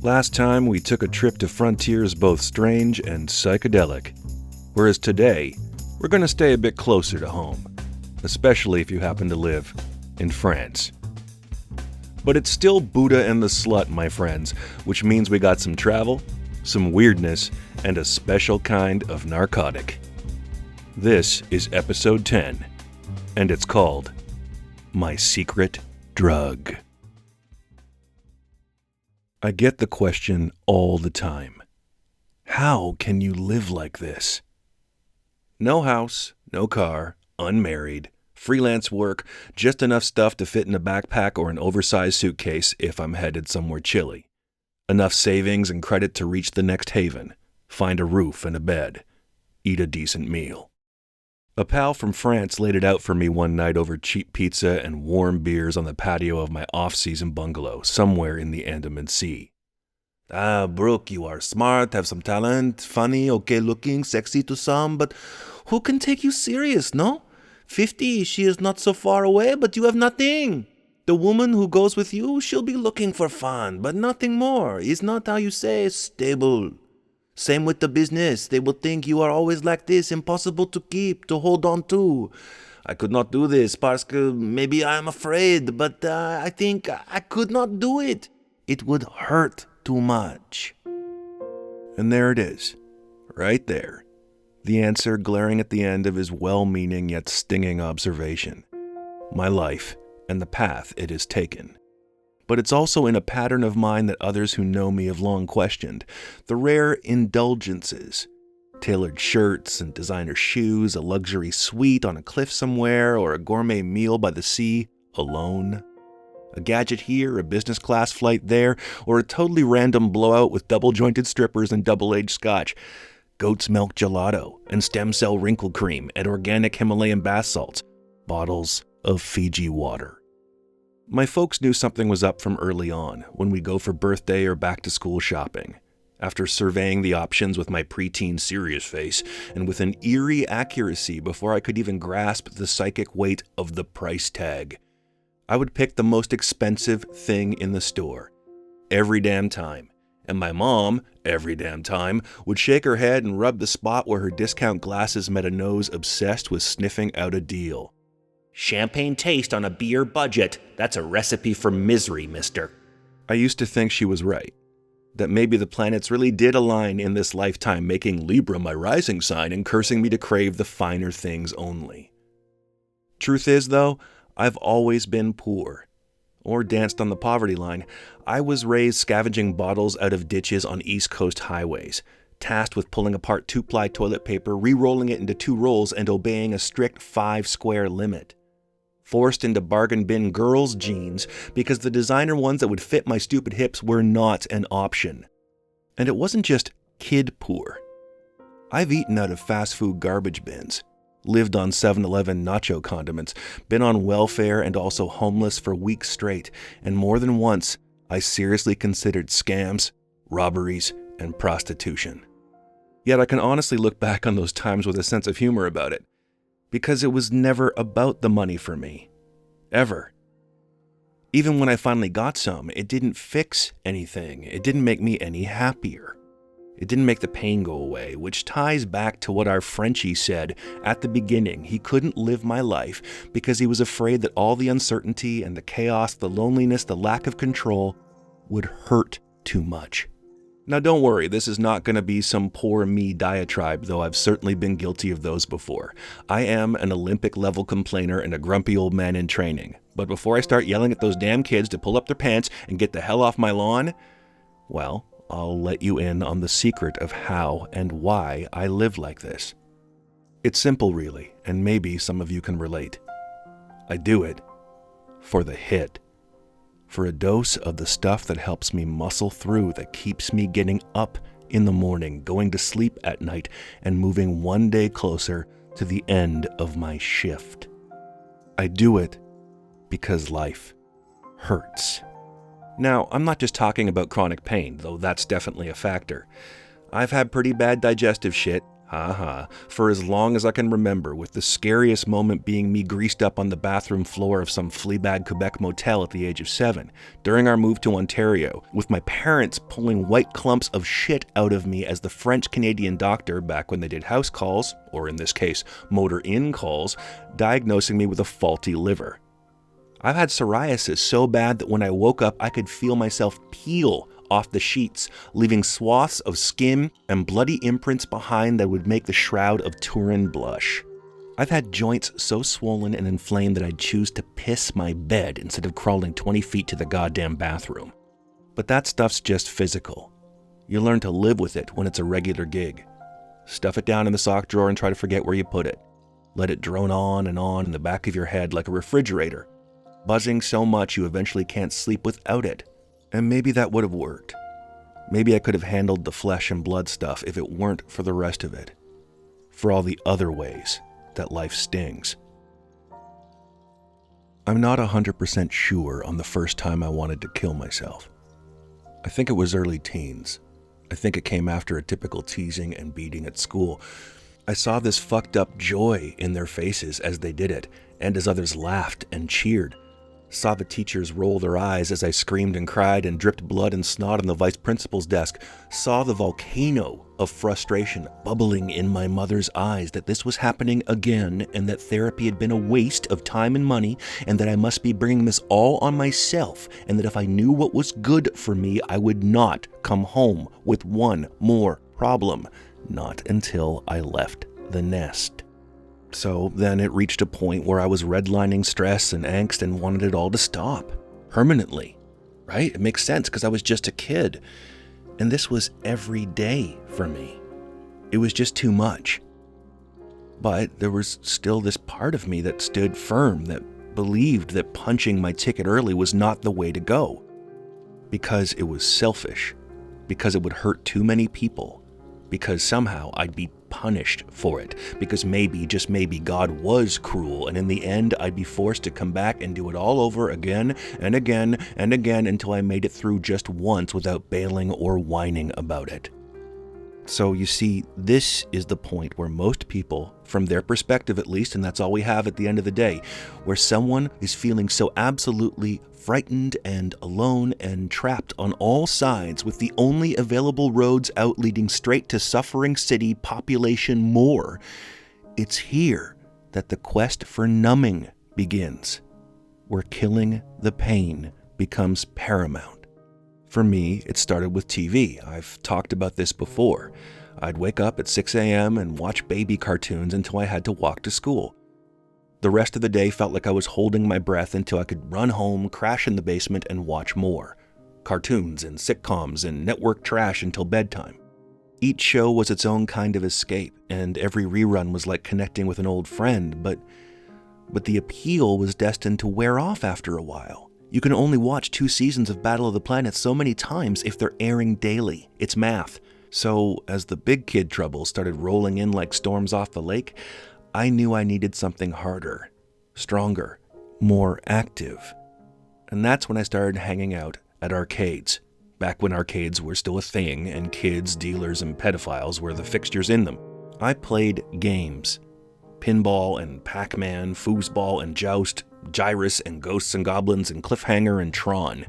Last time we took a trip to frontiers both strange and psychedelic. Whereas today, we're going to stay a bit closer to home, especially if you happen to live in France. But it's still Buddha and the Slut, my friends, which means we got some travel, some weirdness, and a special kind of narcotic. This is episode 10, and it's called My Secret Drug. I get the question all the time. How can you live like this? No house, no car, unmarried, freelance work, just enough stuff to fit in a backpack or an oversized suitcase if I'm headed somewhere chilly. Enough savings and credit to reach the next haven, find a roof and a bed, eat a decent meal. A pal from France laid it out for me one night over cheap pizza and warm beers on the patio of my off-season bungalow somewhere in the Andaman Sea. Brooke, you are smart, have some talent, funny, okay-looking, sexy to some, but who can take you serious, no? 50, she is not so far away, but you have nothing. The woman who goes with you, she'll be looking for fun, but nothing more. Is not how you say stable. Same with the business. They will think you are always like this, impossible to keep, to hold on to. I could not do this, parce que maybe I am afraid, but I think I could not do it. It would hurt too much. And there it is, right there. The answer glaring at the end of his well-meaning yet stinging observation. My life and the path it has taken. But it's also in a pattern of mine that others who know me have long questioned. The rare indulgences. Tailored shirts and designer shoes, a luxury suite on a cliff somewhere, or a gourmet meal by the sea, alone. A gadget here, a business class flight there, or a totally random blowout with double-jointed strippers and double-aged scotch. Goat's milk gelato and stem cell wrinkle cream and organic Himalayan bath salts. Bottles of Fiji water. My folks knew something was up from early on when we go for birthday or back-to-school shopping. After surveying the options with my preteen serious face and with an eerie accuracy before I could even grasp the psychic weight of the price tag, I would pick the most expensive thing in the store every damn time. And my mom, every damn time, would shake her head and rub the spot where her discount glasses met a nose obsessed with sniffing out a deal. Champagne taste on a beer budget. That's a recipe for misery, mister. I used to think she was right. That maybe the planets really did align in this lifetime, making Libra my rising sign and cursing me to crave the finer things only. Truth is, though, I've always been poor. Or danced on the poverty line. I was raised scavenging bottles out of ditches on East Coast highways, tasked with pulling apart 2-ply toilet paper, re-rolling it into 2 rolls, and obeying a strict 5-square limit. Forced into bargain bin girls' jeans because the designer ones that would fit my stupid hips were not an option. And it wasn't just kid poor. I've eaten out of fast food garbage bins, lived on 7-Eleven nacho condiments, been on welfare and also homeless for weeks straight, and more than once, I seriously considered scams, robberies, and prostitution. Yet I can honestly look back on those times with a sense of humor about it. Because it was never about the money for me. Ever. Even when I finally got some, it didn't fix anything. It didn't make me any happier. It didn't make the pain go away, which ties back to what our Frenchie said at the beginning. He couldn't live my life because he was afraid that all the uncertainty and the chaos, the loneliness, the lack of control would hurt too much. Now don't worry, this is not going to be some poor me diatribe, though I've certainly been guilty of those before. I am an Olympic-level complainer and a grumpy old man in training. But before I start yelling at those damn kids to pull up their pants and get the hell off my lawn, well, I'll let you in on the secret of how and why I live like this. It's simple, really, and maybe some of you can relate. I do it for the hit. For a dose of the stuff that helps me muscle through, that keeps me getting up in the morning, going to sleep at night, and moving one day closer to the end of my shift. I do it because life hurts. Now, I'm not just talking about chronic pain, though that's definitely a factor. I've had pretty bad digestive shit, For as long as I can remember, with the scariest moment being me greased up on the bathroom floor of some Fleabag Quebec motel at the age of 7, during our move to Ontario, with my parents pulling white clumps of shit out of me as the French-Canadian doctor, back when they did house calls, or in this case, motor-in calls, diagnosing me with a faulty liver. I've had psoriasis so bad that when I woke up, I could feel myself peel off the sheets, leaving swaths of skin and bloody imprints behind that would make the shroud of Turin blush. I've had joints so swollen and inflamed that I'd choose to piss my bed instead of crawling 20 feet to the goddamn bathroom. But that stuff's just physical. You learn to live with it when it's a regular gig. Stuff it down in the sock drawer and try to forget where you put it. Let it drone on in the back of your head like a refrigerator, buzzing so much you eventually can't sleep without it. And maybe that would have worked. Maybe I could have handled the flesh and blood stuff if it weren't for the rest of it. For all the other ways that life stings. I'm not 100% sure on the first time I wanted to kill myself. I think it was early teens. I think it came after a typical teasing and beating at school. I saw this fucked up joy in their faces as they did it, and as others laughed and cheered. Saw the teachers roll their eyes as I screamed and cried and dripped blood and snot on the vice principal's desk. Saw the volcano of frustration bubbling in my mother's eyes that this was happening again and that therapy had been a waste of time and money and that I must be bringing this all on myself and that if I knew what was good for me, I would not come home with one more problem. Not until I left the nest. So then it reached a point where I was redlining stress and angst and wanted it all to stop. Permanently. Right? It makes sense because I was just a kid. And this was every day for me. It was just too much. But there was still this part of me that stood firm, that believed that punching my ticket early was not the way to go. Because it was selfish. Because it would hurt too many people. Because somehow I'd be punished for it, because maybe, just maybe, God was cruel, and in the end I'd be forced to come back and do it all over again and again and again until I made it through just once without bailing or whining about it. So you see, this is the point where most people, from their perspective at least, and that's all we have at the end of the day, where someone is feeling so absolutely frightened and alone and trapped on all sides with the only available roads out leading straight to suffering city population more. It's here that the quest for numbing begins, where killing the pain becomes paramount. For me, it started with TV. I've talked about this before. I'd wake up at 6 a.m. and watch baby cartoons until I had to walk to school. The rest of the day felt like I was holding my breath until I could run home, crash in the basement, and watch more. Cartoons and sitcoms and network trash until bedtime. Each show was its own kind of escape, and every rerun was like connecting with an old friend, but the appeal was destined to wear off after a while. You can only watch 2 seasons of Battle of the Planets so many times if they're airing daily. It's math. So, as the big kid troubles started rolling in like storms off the lake, I knew I needed something harder, stronger, more active. And that's when I started hanging out at arcades, back when arcades were still a thing and kids, dealers, and pedophiles were the fixtures in them. I played games. Pinball and Pac-Man, Foosball and Joust, Gyrus and Ghosts and Goblins and Cliffhanger and Tron.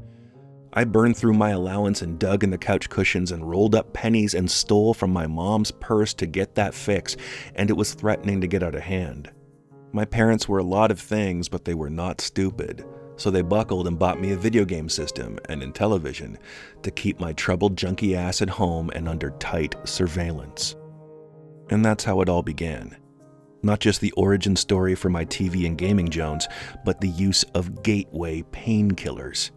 I burned through my allowance and dug in the couch cushions and rolled up pennies and stole from my mom's purse to get that fix, and it was threatening to get out of hand. My parents were a lot of things, but they were not stupid, so they buckled and bought me a video game system and Intellivision to keep my troubled junkie ass at home and under tight surveillance. And that's how it all began. Not just the origin story for my TV and gaming Jones, but the use of gateway painkillers.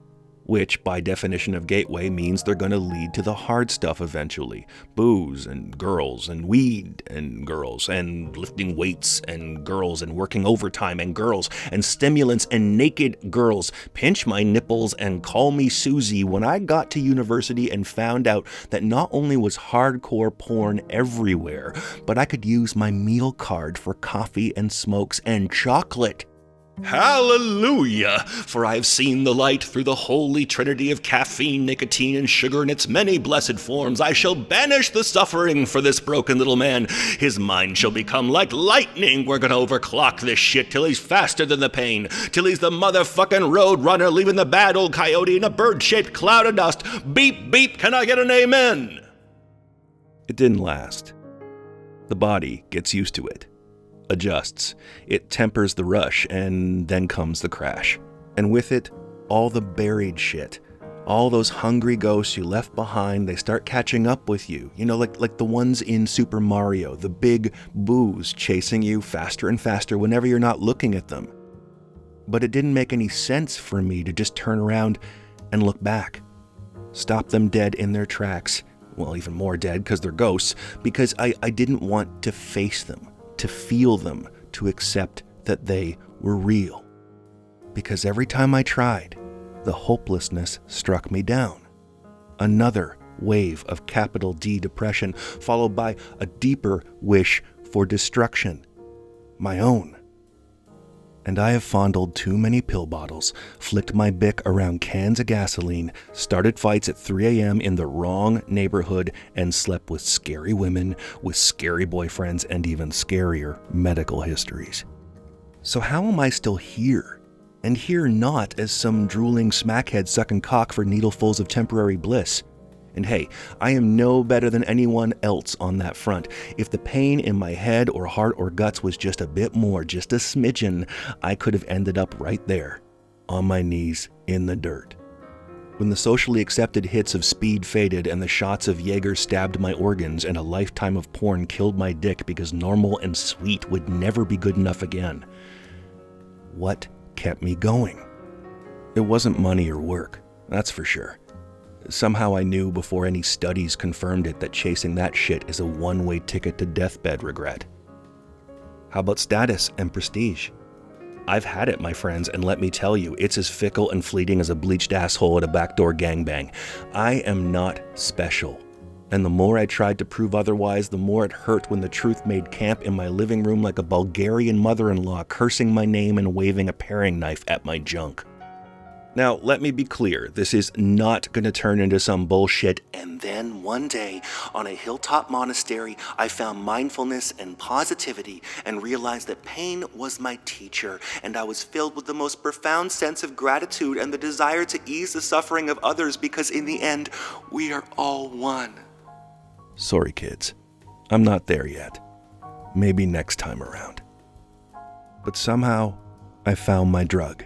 Which, by definition of gateway, means they're going to lead to the hard stuff eventually. Booze and girls and weed and girls and lifting weights and girls and working overtime and girls and stimulants and naked girls. Pinch my nipples and call me Susie when I got to university and found out that not only was hardcore porn everywhere, but I could use my meal card for coffee and smokes and chocolate. Hallelujah! For I have seen the light through the holy trinity of caffeine, nicotine, and sugar in its many blessed forms. I shall banish the suffering for this broken little man. His mind shall become like lightning. We're gonna overclock this shit till he's faster than the pain. Till he's the motherfucking road runner, leaving the bad old coyote in a bird-shaped cloud of dust. Beep, beep, can I get an amen? It didn't last. The body gets used to it. Adjusts. It tempers the rush, and then comes the crash. And with it, all the buried shit. All those hungry ghosts you left behind, they start catching up with you. You know, like the ones in Super Mario, the big boos chasing you faster and faster whenever you're not looking at them. But it didn't make any sense for me to just turn around and look back. Stop them dead in their tracks. Well, even more dead because they're ghosts, because I didn't want to face them. To feel them, to accept that they were real. Because every time I tried, the hopelessness struck me down. Another wave of capital D depression, followed by a deeper wish for destruction. My own. And I have fondled too many pill bottles, flicked my bick around cans of gasoline, started fights at 3 a.m. in the wrong neighborhood, and slept with scary women, with scary boyfriends, and even scarier medical histories. So how am I still here? And here not as some drooling smackhead sucking cock for needlefuls of temporary bliss. And hey, I am no better than anyone else on that front. If the pain in my head or heart or guts was just a bit more, just a smidgen, I could have ended up right there, on my knees in the dirt. When the socially accepted hits of speed faded and the shots of Jaeger stabbed my organs and a lifetime of porn killed my dick because normal and sweet would never be good enough again, what kept me going? It wasn't money or work, that's for sure. Somehow I knew before any studies confirmed it that chasing that shit is a one-way ticket to deathbed regret. How about status and prestige? I've had it, my friends, and let me tell you, it's as fickle and fleeting as a bleached asshole at a backdoor gangbang. I am not special. And the more I tried to prove otherwise, the more it hurt when the truth made camp in my living room like a Bulgarian mother-in-law cursing my name and waving a paring knife at my junk. Now, let me be clear, this is not going to turn into some bullshit. And then one day, on a hilltop monastery, I found mindfulness and positivity and realized that pain was my teacher, and I was filled with the most profound sense of gratitude and the desire to ease the suffering of others because in the end, we are all one. Sorry, kids. I'm not there yet. Maybe next time around. But somehow, I found my drug.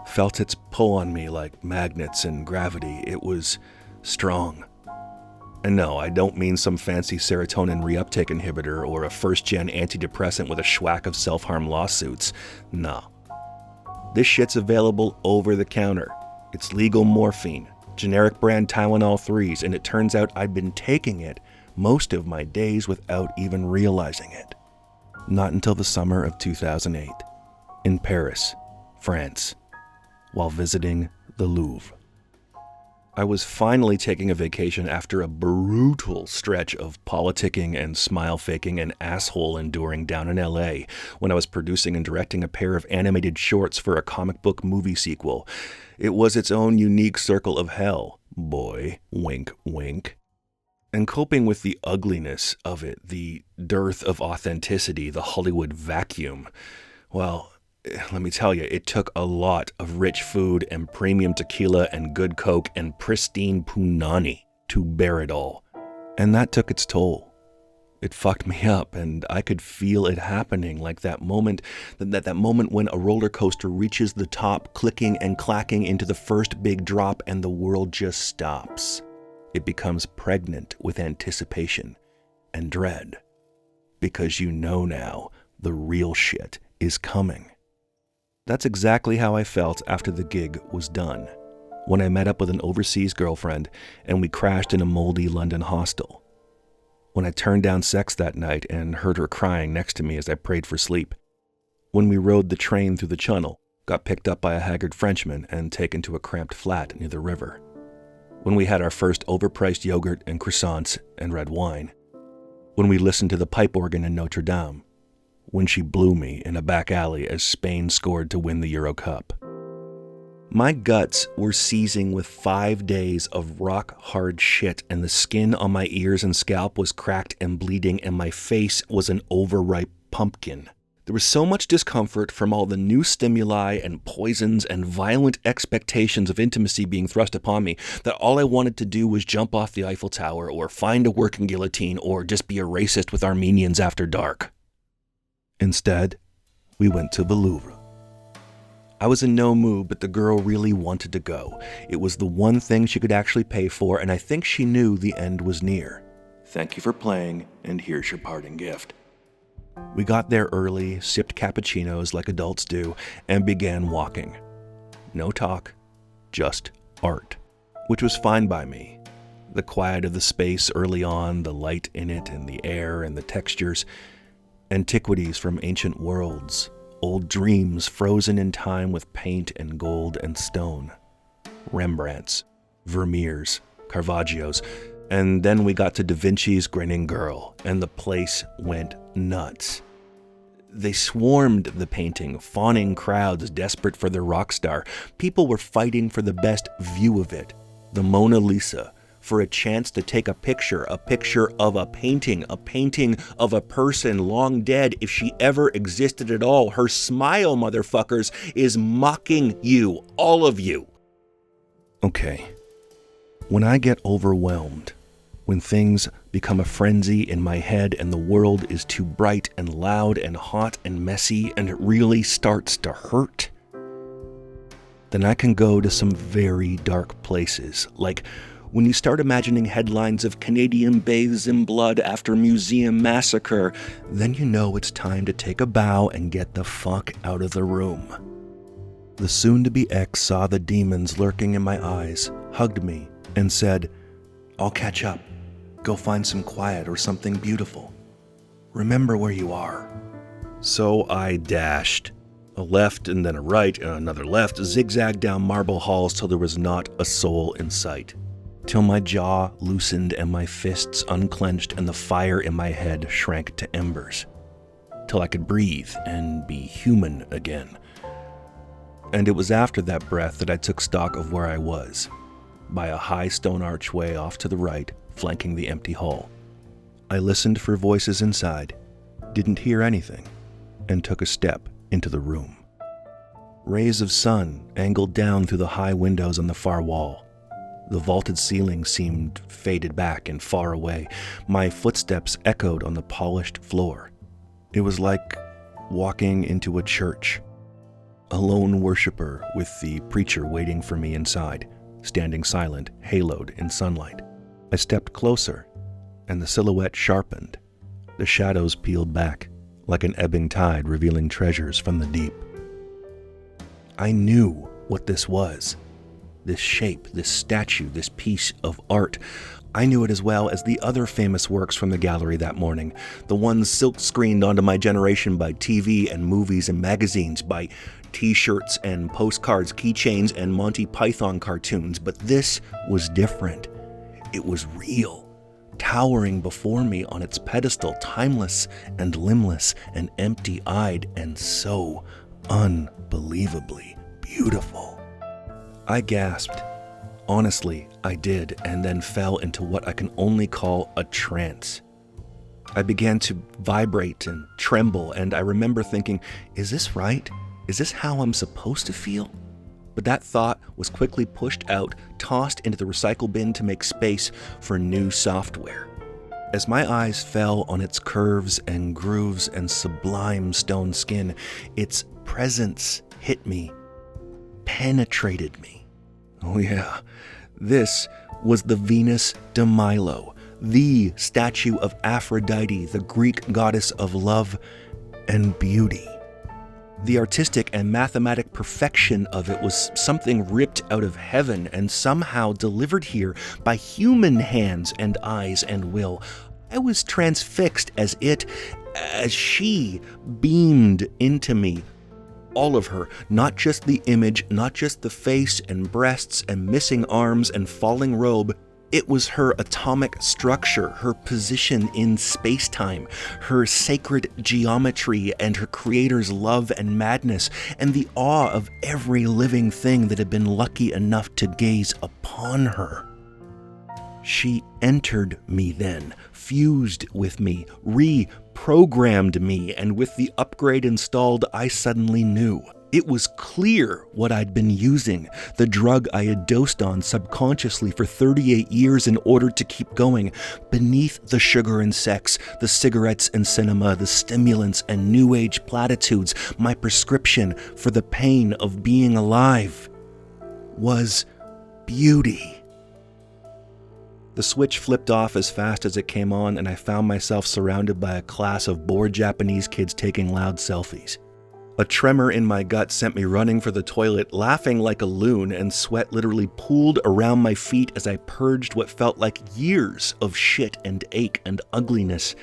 Felt its pull on me like magnets and gravity. It was strong. And no, I don't mean some fancy serotonin reuptake inhibitor or a first-gen antidepressant with a schwack of self-harm lawsuits. No. This shit's available over the counter. It's legal morphine, generic brand Tylenol 3s, and it turns out I'd been taking it most of my days without even realizing it. Not until the summer of 2008, in Paris, France, while visiting the Louvre. I was finally taking a vacation after a brutal stretch of politicking and smile-faking and asshole-enduring down in LA when I was producing and directing a pair of animated shorts for a comic book movie sequel. It was its own unique circle of hell, boy, wink, wink. And coping with the ugliness of it, the dearth of authenticity, the Hollywood vacuum, well, let me tell you, it took a lot of rich food and premium tequila and good coke and pristine punani to bear it all. And that took its toll. It fucked me up, and I could feel it happening, like that moment when a roller coaster reaches the top, clicking and clacking into the first big drop, and the world just stops. It becomes pregnant with anticipation and dread. Because you know now, the real shit is coming. That's exactly how I felt after the gig was done, when I met up with an overseas girlfriend and we crashed in a moldy London hostel. When I turned down sex that night and heard her crying next to me as I prayed for sleep. When we rode the train through the Channel, got picked up by a haggard Frenchman and taken to a cramped flat near the river. When we had our first overpriced yogurt and croissants and red wine. When we listened to the pipe organ in Notre Dame. when she blew me in a back alley as Spain scored to win the Euro Cup. My guts were seizing with 5 days of rock-hard shit, and the skin on my ears and scalp was cracked and bleeding, and my face was an overripe pumpkin. There was so much discomfort from all the new stimuli and poisons and violent expectations of intimacy being thrust upon me that all I wanted to do was jump off the Eiffel Tower or find a working guillotine or just be a racist with Armenians after dark. Instead, we went to the Louvre. I was in no mood, but the girl really wanted to go. It was the one thing she could actually pay for, and I think she knew the end was near. Thank you for playing, and here's your parting gift. We got there early, sipped cappuccinos like adults do, and began walking. No talk, just art, which was fine by me. The quiet of the space early on, the light in it and the air and the textures, antiquities from ancient worlds, old dreams frozen in time with paint and gold and stone, Rembrandts, Vermeers, Caravaggio's, and then we got to Da Vinci's Grinning Girl, and the place went nuts. They swarmed the painting, fawning crowds desperate for their rock star. People were fighting for the best view of it, the Mona Lisa, for a chance to take a picture of a painting of a person long dead if she ever existed at all. Her smile, motherfuckers, is mocking you, all of you. Okay, when I get overwhelmed, when things become a frenzy in my head and the world is too bright and loud and hot and messy and it really starts to hurt, then I can go to some very dark places, like when you start imagining headlines of Canadian bathes in blood after museum massacre, then you know it's time to take a bow and get the fuck out of the room. The soon-to-be ex saw the demons lurking in my eyes, hugged me, and said, "I'll catch up. Go find some quiet or something beautiful. Remember where you are." So I dashed. A left and then a right and another left, zigzagged down marble halls till there was not a soul in sight. Till my jaw loosened and my fists unclenched and the fire in my head shrank to embers. Till I could breathe and be human again. And it was after that breath that I took stock of where I was, by a high stone archway off to the right, flanking the empty hall. I listened for voices inside, didn't hear anything, and took a step into the room. Rays of sun angled down through the high windows on the far wall. The vaulted ceiling seemed faded back and far away. My footsteps echoed on the polished floor. It was like walking into a church. A lone worshiper with the preacher waiting for me inside, standing silent, haloed in sunlight. I stepped closer, and the silhouette sharpened. The shadows peeled back, like an ebbing tide revealing treasures from the deep. I knew what this was. This shape, this statue, this piece of art. I knew it as well as the other famous works from the gallery that morning, the ones silk-screened onto my generation by TV and movies and magazines, by t-shirts and postcards, keychains, and Monty Python cartoons. But this was different. It was real, towering before me on its pedestal, timeless and limbless and empty-eyed and so unbelievably beautiful. I gasped. Honestly, I did, and then fell into what I can only call a trance. I began to vibrate and tremble, and I remember thinking, is this right? Is this how I'm supposed to feel? But that thought was quickly pushed out, tossed into the recycle bin to make space for new software. As my eyes fell on its curves and grooves and sublime stone skin, its presence hit me, penetrated me. Oh yeah, this was the Venus de Milo, the statue of Aphrodite, the Greek goddess of love and beauty. The artistic and mathematic perfection of it was something ripped out of heaven and somehow delivered here by human hands and eyes and will. I was transfixed as she beamed into me. All of her, not just the image, not just the face and breasts and missing arms and falling robe. It was her atomic structure, her position in space-time, her sacred geometry, and her creator's love and madness, and the awe of every living thing that had been lucky enough to gaze upon her. She entered me then, fused with me, reprogrammed me, and with the upgrade installed, I suddenly knew. It was clear what I'd been using, the drug I had dosed on subconsciously for 38 years in order to keep going. Beneath the sugar and sex, the cigarettes and cinema, the stimulants and new age platitudes, my prescription for the pain of being alive was beauty. The switch flipped off as fast as it came on, and I found myself surrounded by a class of bored Japanese kids taking loud selfies. A tremor in my gut sent me running for the toilet, laughing like a loon, and sweat literally pooled around my feet as I purged what felt like years of shit and ache and ugliness.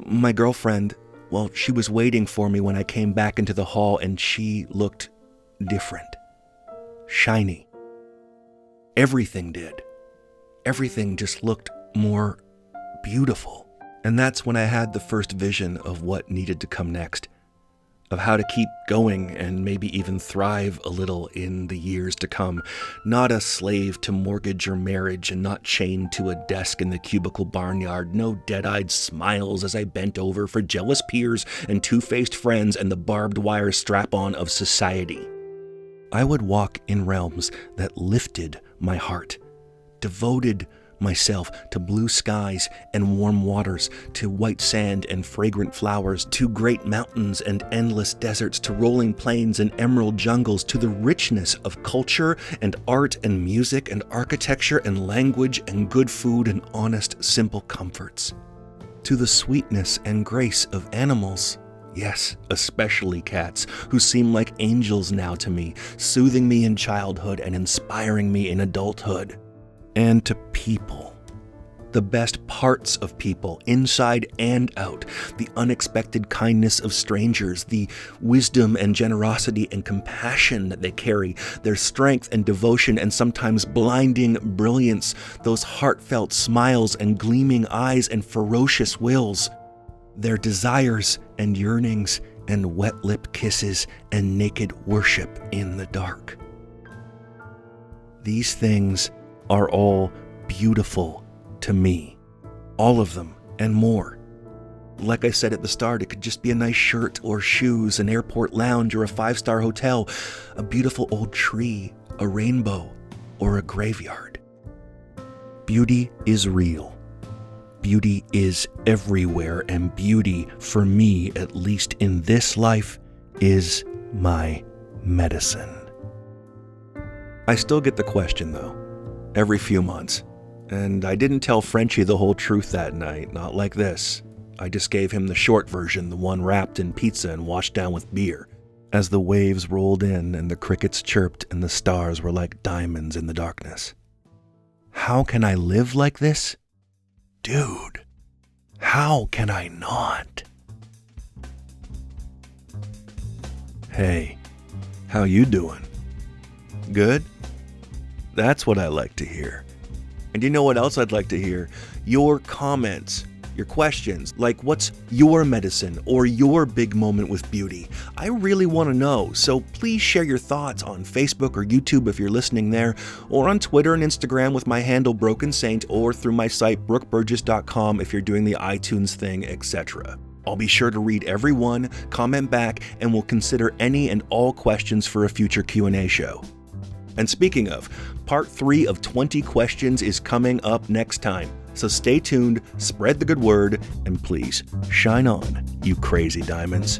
My girlfriend, well, she was waiting for me when I came back into the hall, and she looked different. Shiny. Everything did. Everything just looked more beautiful. And that's when I had the first vision of what needed to come next. Of how to keep going and maybe even thrive a little in the years to come. Not a slave to mortgage or marriage, and not chained to a desk in the cubicle barnyard. No dead-eyed smiles as I bent over for jealous peers and two-faced friends and the barbed wire strap-on of society. I would walk in realms that lifted my heart, devoted myself to blue skies and warm waters, to white sand and fragrant flowers, to great mountains and endless deserts, to rolling plains and emerald jungles, to the richness of culture and art and music and architecture and language and good food and honest, simple comforts, to the sweetness and grace of animals. Yes, especially cats, who seem like angels now to me, soothing me in childhood and inspiring me in adulthood. And to people, the best parts of people, inside and out, the unexpected kindness of strangers, the wisdom and generosity and compassion that they carry, their strength and devotion and sometimes blinding brilliance, those heartfelt smiles and gleaming eyes and ferocious wills, their desires and yearnings and wet lip kisses and naked worship in the dark. These things are all beautiful to me. All of them and more. Like I said at the start, it could just be a nice shirt or shoes, an airport lounge or a 5-star hotel, a beautiful old tree, a rainbow, or a graveyard. Beauty is real. Beauty is everywhere, and beauty, for me, at least in this life, is my medicine. I still get the question, though. Every few months. And I didn't tell Frenchie the whole truth that night, not like this. I just gave him the short version, the one wrapped in pizza and washed down with beer, as the waves rolled in and the crickets chirped and the stars were like diamonds in the darkness. How can I live like this? Dude, how can I not? Hey, how you doing? Good? That's what I like to hear. And you know what else I'd like to hear? Your comments, your questions, like what's your medicine or your big moment with beauty? I really want to know, so please share your thoughts on Facebook or YouTube if you're listening there, or on Twitter and Instagram with my handle Broken Saint, or through my site brookeburgess.com if you're doing the iTunes thing, etc. I'll be sure to read every one, comment back, and will consider any and all questions for a future Q&A show. And speaking of, part 3 of 20 questions is coming up next time. So stay tuned, spread the good word, and please, shine on, you crazy diamonds.